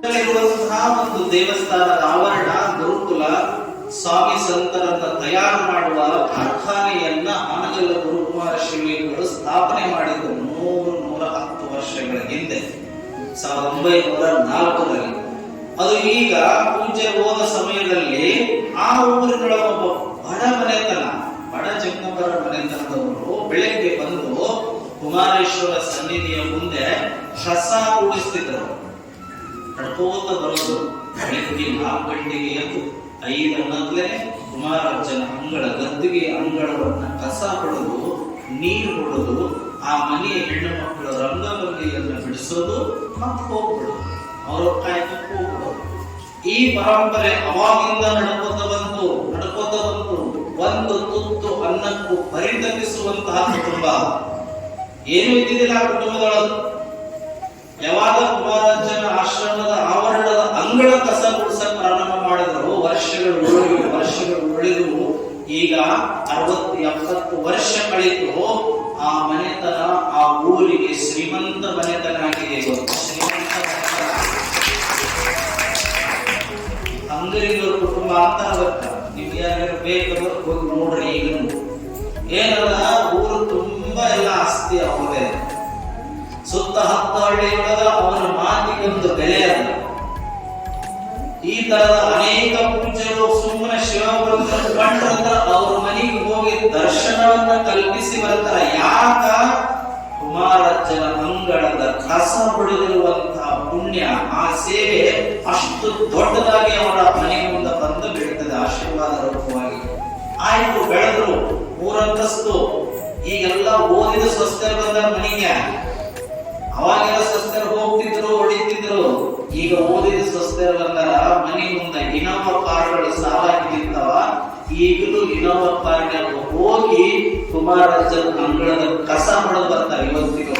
ಒಂದು ದೇವಸ್ಥಾನದ ಆವರಣ ಗುರುಕುಲ ಸ್ವಾಮಿ ಸಂತರನ್ನ ತಯಾರು ಮಾಡುವ ಕಾರ್ಖಾನೆಯನ್ನ ಹಾನಗಲ್ಲ ಗುರುಕುಮಾರ ಶ್ರೀಗಳು ಸ್ಥಾಪನೆ ಮಾಡಿದ 110 ವರ್ಷಗಳ ಹಿಂದೆ 1904ರಲ್ಲಿ. ಅದು ಈಗ ಪೂಜೆ ಹೋದ ಸಮಯದಲ್ಲಿ ಆ ಊರಿನ ಒಬ್ಬ ಬಡ ಮನೆತನ, ಬಡ ಜಂಗಮರ ಮನೆತನದವರು ಬೆಳಗ್ಗೆ ಬಂದು ಕುಮಾರೇಶ್ವರ ಸನ್ನಿಧಿಯ ಮುಂದೆ ಕಸ ಕೂಡಿಸ್ತಿದ್ದರು. ನಡ್ಕೋತ ಬರೋದು ಬೆಳಗ್ಗೆ 4 ಗಂಟೆಗೆ ಎದ್ದು 5 ಗಂಟಲೆ ಕುಮಾರಜ್ಜನ ಗದ್ದಿಗೆ ಅಂಗಳವನ್ನ ಕಸ ಹೊಡೆದು ನೀರು ಹೊಡೆದು ಆ ಮನೆಯ ಹೆಣ್ಣು ಮಕ್ಕಳು ರಂಗಭಂಗಿಯನ್ನು ಬಿಡಿಸೋದು ಮತ್ತೆ ಹೋಗ್ಬಿಡೋದು, ಅವರು ಕಾಯ್ತಕ್ಕೆ ಹೋಗ್ಬಿಡೋದು. ಈ ಪರಂಪರೆ ಅವಾಗಿಂದ ನಡ್ಕೋತ ಬಂತು. ಒಂದು ತುತ್ತು ಅನ್ನಕ್ಕೂ ಪರಿತಪಿಸುವಂತಹ ಕುಟುಂಬ ಏನು ಇದ್ದಿದ್ದಿಲ್ಲ ಆ ಕುಟುಂಬದೊಳಗೆ. ಯಾವಾಗ ಕುಮಾರಜ್ಜನ ಆಶ್ರಮದ ಆವರಣದ ಅಂಗಳ ಕಸ ಗುಡಿಸಕ್ ಪ್ರಾರಂಭ ಮಾಡಿದ್ರು, ವರ್ಷಗಳು ಉಳಿದು ಈಗ 60-70 ವರ್ಷ ಕಳಿತು. ಆ ಮನೆತನ ಆ ಊರಿಗೆ ಶ್ರೀಮಂತ ಮನೆತನ ಆಗಿದೆ. ಶ್ರೀಮಂತ ಅಂಗಡಿಗರ ಕುಟುಂಬ ಅಂತ ಗೊತ್ತ. ನಿಮ್ಗೆ ಯಾರು ಬೇಕಾದ್ರೂ ಹೋಗಿ ನೋಡ್ರಿ. ಈಗ ಏನಲ್ಲ, ಊರು ತುಂಬಾ ಎಲ್ಲ ಆಸ್ತಿ ಅವರೇ. ಸುತ್ತ 10 ಹಳ್ಳಿಯೊಳಗ ಅವನ ಮಾತಿಗೊಂದು ಬೆಲೆ ಅದ. ಈ ತರದ ಅನೇಕ ಪೂಜ್ಯರು ಸುಮ್ಮನೆ ಶಿವಪುರದ ಕಂಡ್ರಂತ ಅವ್ರ ಮನೆಗೆ ಹೋಗಿ ದರ್ಶನವನ್ನ ಕಲ್ಪಿಸಿ ಬರ್ತಾರ. ಯಾಕ? ಕುಮಾರಜ್ಜನ ಅಂಗಳದ ಕಸ ಹೊಡೆದಿರುವಂತಹ ಪುಣ್ಯ, ಆ ಸೇವೆ ಅಷ್ಟು ದೊಡ್ಡದಾಗಿ ಅವರ ಮನೆ ಮುಂದೆ ಬಂದು ಬೀಳ್ತದೆ ಆಶೀರ್ವಾದ ರೂಪವಾಗಿ. ಆಯ್ತು, ಬೆಳೆದ್ರು 3 ಅಂತಸ್ತು. ಈಗೆಲ್ಲ ಓದಿದ ಸ್ವಸ್ಥರು ಬಂದ ಮನೆಗೆ. ಅವಾಗೆಲ್ಲ ಸ್ವಸ್ಥರು ಹೋಗ್ತಿದ್ರು, ಹೊಡಿತಿದ್ರು. ಈಗ ಓದಿದ ಸ್ವಸ್ಥರು ಬಂದಾರ ಮನೆ ಮುಂದೆ ಇನೋವಾ ಕಾರುಗಳು ಸಾಲಾಗಿ ನಿಂತವ. ಈಗಲೂ ಇನೋವಾ ಕಾರ್ ಹೋಗಿ ಕುಮಾರಜ್ಜನ ಅಂಗಳದ ಕಸ ಹೊಡೆದು ಬರ್ತಾರೆ ಇವತ್ತಿಗೂ.